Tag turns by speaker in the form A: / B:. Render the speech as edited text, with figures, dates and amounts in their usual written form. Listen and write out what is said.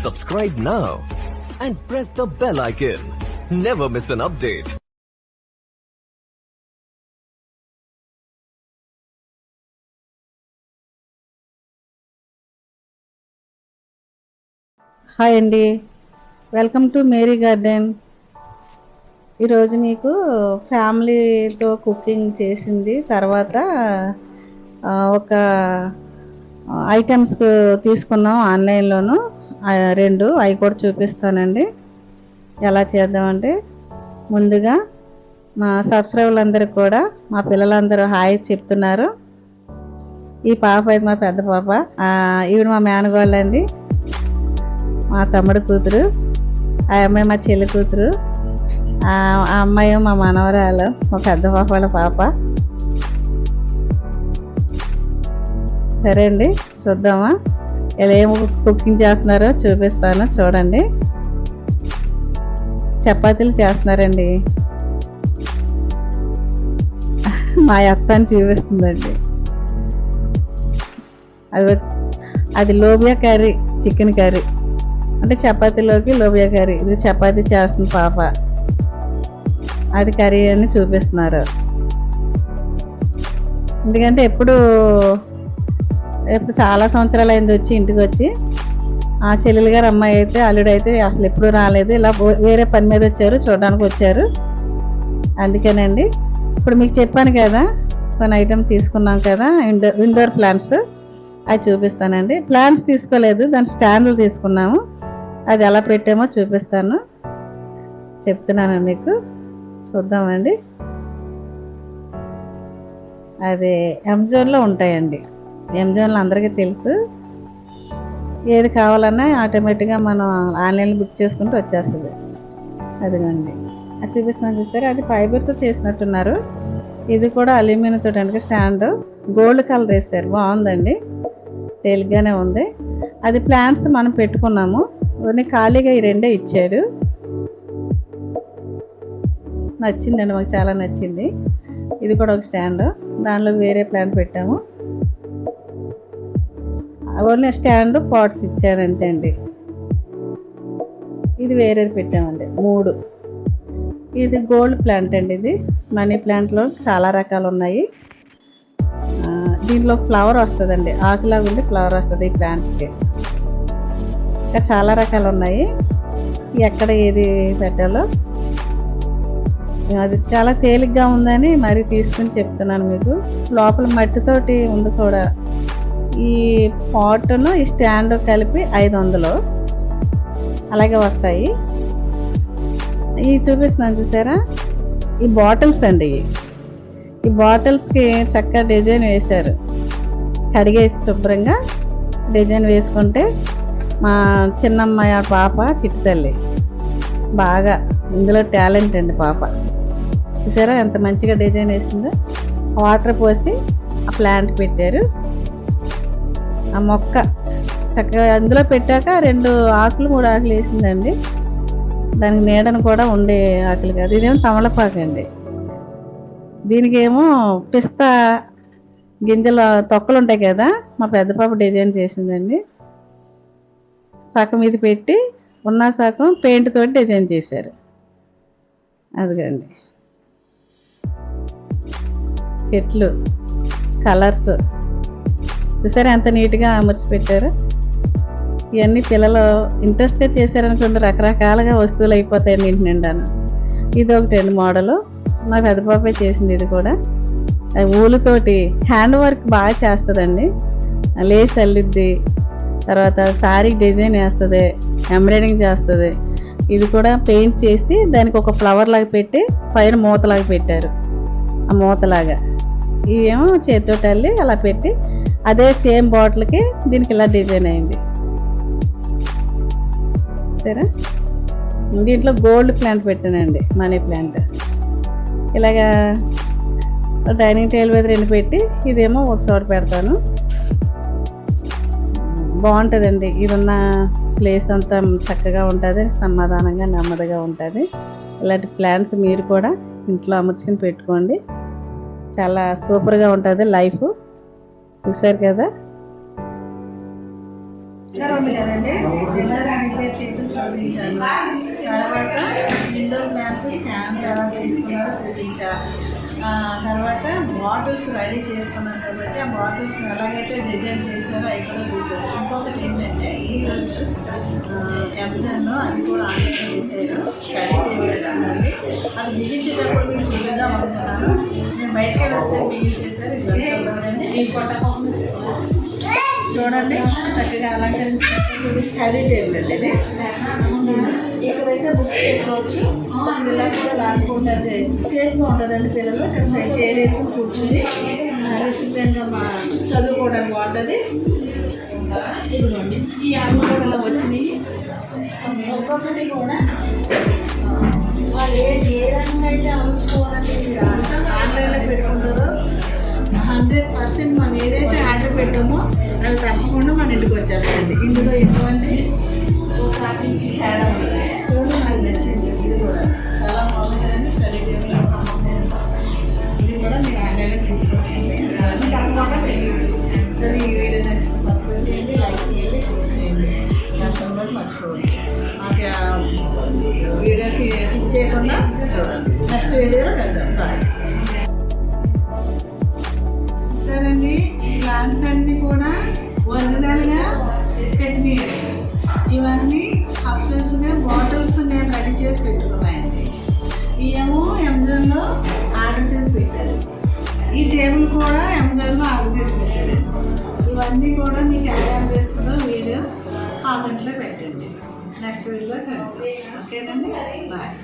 A: Subscribe now and press the bell icon. Never miss an update.
B: Hi అండి, welcome to Mary garden. ఈరోజు మీకు ఫ్యామిలీతో cooking చేసింది తర్వాత ఒక ఐటమ్స్ తీసుకున్నాం ఆన్లైన్లోను, రెండు అవి కూడా చూపిస్తానండి. ఎలా చేద్దామంటే ముందుగా మా సబ్స్క్రైబర్లు అందరికి కూడా మా పిల్లలందరూ హాయ్ చెప్తున్నారు. ఈ పాప అయితే మా పెద్ద పాప, ఈవిడ మా మేనగోళ్ళండి, మా తమ్ముడు కూతురు. ఆ అమ్మాయి మా చెల్లి కూతురు. ఆ అమ్మాయి మా మనవరాలు, మా పెద్ద పాప వాళ్ళ పాప. సరే అండి, చూద్దామా ఇలా ఏం కుకింగ్ చేస్తున్నారో చూపిస్తాను. చూడండి, చపాతీలు చేస్తున్నారండి. మా అత్త అని చూపిస్తుందండి. అది లోబియా కర్రీ, చికెన్ కర్రీ అంటే చపాతీలోకి లోబియా కర్రీ. ఇది చపాతీ చేస్తుంది పాప, అది కర్రీ అని చూపిస్తున్నారు. ఎందుకంటే ఎప్పుడు చాలా సంవత్సరాలు అయింది వచ్చి ఇంటికి వచ్చి. ఆ చెల్లెలు గారు అమ్మాయి అయితే, అల్లుడు అయితే అసలు ఎప్పుడు రాలేదు. ఇలా వేరే పని మీద వచ్చారు, చూడడానికి వచ్చారు. అందుకేనండి ఇప్పుడు మీకు చెప్పాను కదా, కొన్ని ఐటమ్ తీసుకున్నాం కదా, ఇండోర్ ప్లాంట్స్, అవి చూపిస్తానండి. ప్లాంట్స్ తీసుకోలేదు, దాని స్టాండ్లు తీసుకున్నాము. అది ఎలా పెట్టామో చూపిస్తాను, చెప్తున్నాను మీకు. చూద్దామండి. అది అమెజాన్లో ఉంటాయండి. అమెజాన్లో అందరికీ తెలుసు. ఏది కావాలన్నా ఆటోమేటిక్గా మనం ఆన్లైన్లో బుక్ చేసుకుంటూ వచ్చేస్తుంది. అదిగోండి, అది చూపిస్తున్నాను చూస్తారు. అది ఫైబర్తో చేసినట్టున్నారు. ఇది కూడా అల్యూమినియం తోటి అంటే స్టాండ్, గోల్డ్ కలర్ వేస్తారు, బాగుందండి, తేలిగ్గానే ఉంది. అది ప్లాంట్స్ మనం పెట్టుకున్నాము, కొన్ని ఖాళీగా ఈ రెండే ఇచ్చాడు. నచ్చిందండి, మాకు చాలా నచ్చింది. ఇది కూడా ఒక స్టాండ్, దానిలో వేరే ప్లాంట్ పెట్టాము. ఓన్లీ స్టాండ్, పాట్స్ ఇచ్చారు అంతే అండి. ఇది వేరేది పెట్టామండి, 3. ఇది గోల్డ్ ప్లాంట్ అండి. ఇది మనీ ప్లాంట్లో చాలా రకాలు ఉన్నాయి. దీంట్లో ఫ్లవర్ వస్తుందండి, ఆకులాగా ఉండి ఫ్లవర్ వస్తుంది ఈ ప్లాంట్స్కి. ఇంకా చాలా రకాలు ఉన్నాయి. ఎక్కడ ఏది పెట్టాలో అది చాలా తేలిగ్గా ఉందని మరీ తీసుకుని చెప్తున్నాను మీకు. లోపల మట్టితోటి ఉంది కూడా. ఈ పాట్ను ఈ స్టాండ్ కలిపి 500 అలాగే వస్తాయి. ఇవి చూపిస్తున్నాను చూసారా, ఈ బాటిల్స్ అండి. ఈ బాటిల్స్కి చక్కగా డిజైన్ వేశారు. కడిగేసి శుభ్రంగా డిజైన్ వేసుకుంటే మా చిన్నమ్మాయి ఆ పాప చిట్టి తల్లి బాగా ఇందులో టాలెంట్ అండి పాప. చూసారా ఎంత మంచిగా డిజైన్ వేసిందో. వాటర్ పోసి ఆ ప్లాంట్ పెట్టారు. ఆ మొక్క చక్కగా అందులో పెట్టాక 2 ఆకులు 3 ఆకులు వేసిందండి. దానికి నీడను కూడా ఉండే ఆకులు కాదు. ఇదేమో తమలపాకు అండి. దీనికేమో పిస్తా గింజల తొక్కలు ఉంటాయి కదా, మా పెద్ద పాప డిజైన్ చేసిందండి. సగం ఇది పెట్టి ఉన్న సగం పెయింట్ తోటి డిజైన్ చేశారు. అదిగండి చెట్లు, కలర్స్ చూసారా ఎంత నీట్గా అమర్చి పెట్టారు. ఇవన్నీ పిల్లలు ఇంట్రెస్ట్గా చేశారనుకోండి, రకరకాలుగా వస్తువులు అయిపోతాయండి ఇంటి నిండాను. ఇది ఒకటి మోడలు, మా పెద్ద పాపే చేసింది. ఇది కూడా ఊలుతోటి హ్యాండ్ వర్క్ బాగా చేస్తుందండి. లేస్ అల్లిద్ది, తర్వాత శారీ డిజైన్ వేస్తుంది, ఎంబ్రాయిడింగ్ చేస్తుంది. ఇది కూడా పెయింట్ చేసి దానికి ఒక ఫ్లవర్ లాగా పెట్టి పైన మూతలాగా పెట్టారు. ఆ మూతలాగా ఇవేమో చేతితోటి అల్లి అలా పెట్టి అదే సేమ్ బాటిల్కి దీనికి ఇలా డిజైన్ అయింది. సరే, దీంట్లో గోల్డ్ ప్లాంట్ పెట్టానండి, మనీ ప్లాంట్. ఇలాగా డైనింగ్ టేబుల్ మీద 2 పెట్టి ఇదేమో ఒక చోట పెడతాను. బాగుంటుందండి. ఇది ఉన్న ప్లేస్ అంతా చక్కగా ఉంటుంది, సమాధానంగా నెమ్మదిగా ఉంటుంది. ఇలాంటి ప్లాంట్స్ మీరు కూడా ఇంట్లో అమర్చుకుని పెట్టుకోండి, చాలా సూపర్గా ఉంటుంది లైఫ్. చూసారు కదా, డిన్నర్ ఉంది కదండి, డిన్నర్ రిపేర్ చేసి చూపించాను. తర్వాత ఇండోర్ ప్లాంట్స్ స్టాండ్ ఎలా తీసుకున్నారో చూపించా. తర్వాత బాటిల్స్ రెడీ చేసుకున్నాను కాబట్టి ఆ బాటిల్స్ ఎలాగైతే డిజైన్ చేశారో అవి కూడా చూసారు. ఇంకొకటి ఏంటంటే ఈరోజు అమెజాన్లో అది కూడా ఆన్లైన్ పెట్టారు, స్టడీ టేబుల్ వచ్చిందండి. అది బిగించేటప్పుడు మీరు చూద్దాం అనుకున్నాను. నేను బయటకి వస్తే బిగించేసారు. చూడండి చక్కగా అలంకరించినట్టు స్టడీ టేబుల్ అండి ఇది. ఇక్కడైతే బుక్స్ పెట్టుకోవచ్చు. ఇలా కూడా లాక్కుండా సేఫ్గా ఉంటుందండి. పిల్లలు ఇక్కడ చైర్ వేసుకుని కూర్చుని డిసిప్లిన్గా చదువుకోవడానికి బాగుంటుంది. ఇదిగోండి ఈ అనుభవంలో వచ్చినాయి ఒక్కొక్కటి కూడా వాళ్ళు ఏ రకంగా అయితే అమర్చుకోవాలంటే మీరు ఆన్లైన్లో పెట్టుకుంటారో 100% మనం ఏదైతే ఆర్డర్ పెట్టామో అది తప్పకుండా మన ఇంటికి వచ్చేస్తుంది. ఇందులో ఎటువంటి తేడా ఉంది. చూడండి నాకు నచ్చింది. ఇది కూడా చాలా బాగుంటుందండి. స్టడీ టేబుల్ ఇది కూడా మీరు ఆన్లైన్లో తీసుకోవచ్చండి. తప్పకుండా పెట్టండి. సరే ఈ వీడియో సబ్స్క్రైబ్ చేయండి, లైక్ చేయండి, షేర్ చేయండి. నచ్చడం కూడా మర్చిపోండి. మాకు వీడియోకి క్లిక్ చేయకుండా చూడండి. నెక్స్ట్ వీడియోలో కలుద్దాం. బాయ్. చూసారండి ఈ ప్లాంట్స్ అన్నీ కూడా ఒరిజినల్గా పెట్టినాయి. ఇవన్నీ కప్లెస్గా బాటిల్స్ నేను రెడీ చేసి పెట్టుకున్నాయండి. ఇవేమో అమెజాన్లో ఆర్డర్ చేసి పెట్టారు. ఈ టేబుల్ కూడా అమెజాన్లో ఆర్డర్ చేసి పెట్టారు. ఇవన్నీ కూడా మీకు ఎలా అనిపిస్తుందో వీడియో కామెంట్లో పెట్టండి. నెక్స్ట్ వీడియోలో కలుద్దాం. ఓకేనండి, బాయ్.